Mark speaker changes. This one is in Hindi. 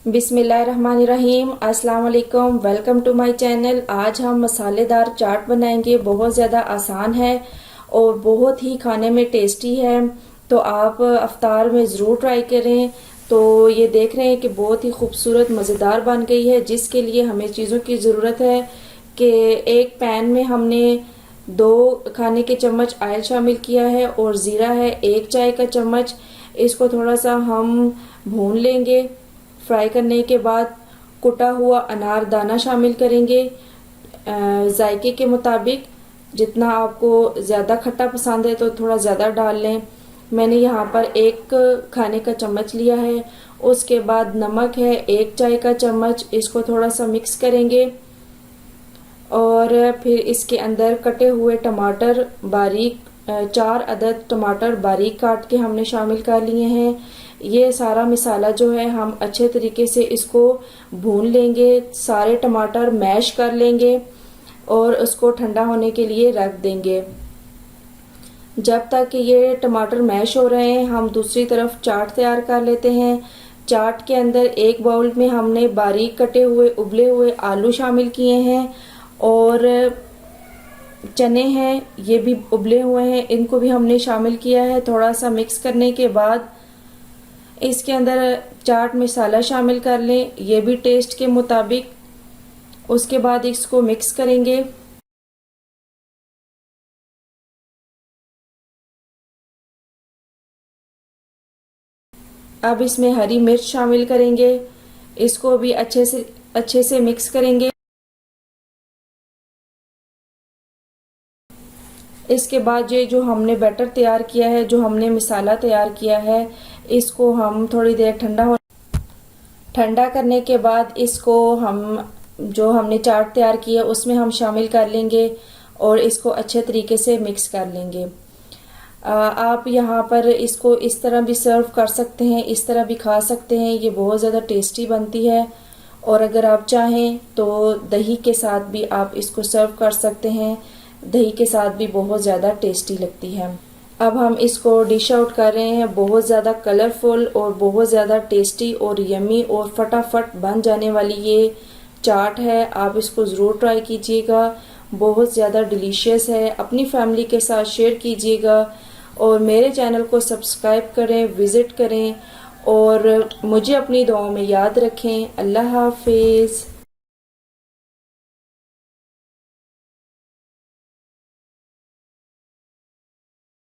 Speaker 1: बिस्मिल्लाहिर्रहमानिर्रहीम। अस्सलाम वालेकुम। Welcome to my channel. आज हम मसालेदार चाट बनाएंगे। बहुत ज़्यादा आसान है और बहुत ही खाने में टेस्टी है, तो आप अफ्तार में ज़रूर ट्राई करें। तो ये देख रहे हैं कि बहुत ही खूबसूरत मज़ेदार बन गई है, जिसके लिए हमें चीज़ों की ज़रूरत है कि एक पैन में हमने 2 खाने के चम्मच ऑयल शामिल किया है और ज़ीरा है 1 चाय का चम्मच। इसको थोड़ा सा हम भून लेंगे। फ्राई करने के बाद कुटा हुआ अनार दाना शामिल करेंगे जायके के मुताबिक। जितना आपको ज़्यादा खट्टा पसंद है तो थोड़ा ज़्यादा डाल लें। मैंने यहाँ पर 1 खाने का चम्मच लिया है। उसके बाद नमक है 1 चाय का चम्मच। इसको थोड़ा सा मिक्स करेंगे और फिर इसके अंदर कटे हुए टमाटर बारीक 4 अदद टमाटर बारीक काट के हमने शामिल कर लिए हैं। ये सारा मसाला जो है हम अच्छे तरीके से इसको भून लेंगे, सारे टमाटर मैश कर लेंगे और उसको ठंडा होने के लिए रख देंगे। जब तक कि ये टमाटर मैश हो रहे हैं हम दूसरी तरफ चाट तैयार कर लेते हैं। चाट के अंदर एक बाउल में हमने बारीक कटे हुए उबले हुए आलू शामिल किए हैं और चने हैं, ये भी उबले हुए हैं, इनको भी हमने शामिल किया है। थोड़ा सा मिक्स करने के बाद इसके अंदर चाट मसाला शामिल कर लें, ये भी टेस्ट के मुताबिक। उसके बाद इसको मिक्स करेंगे। अब इसमें हरी मिर्च शामिल करेंगे, इसको भी अच्छे से मिक्स करेंगे। इसके बाद ये जो हमने बैटर तैयार किया है, जो हमने मसाला तैयार किया है, इसको हम थोड़ी देर ठंडा करने के बाद इसको हम जो हमने चाट तैयार की है उसमें हम शामिल कर लेंगे और इसको अच्छे तरीके से मिक्स कर लेंगे। आप यहाँ पर इसको इस तरह भी सर्व कर सकते हैं, इस तरह भी खा सकते हैं। ये बहुत ज़्यादा टेस्टी बनती है और अगर आप चाहें तो दही के साथ भी आप इसको सर्व कर सकते हैं। दही के साथ भी बहुत ज़्यादा टेस्टी लगती है। अब हम इसको डिश आउट कर रहे हैं। बहुत ज़्यादा कलरफुल और बहुत ज़्यादा टेस्टी और यमी और फटाफट बन जाने वाली ये चाट है। आप इसको ज़रूर ट्राई कीजिएगा, बहुत ज़्यादा डिलीशियस है। अपनी फैमिली के साथ शेयर कीजिएगा और मेरे चैनल को सब्सक्राइब करें, विज़िट करें और मुझे अपनी दुआओं में याद रखें। अल्लाह हाफिज़।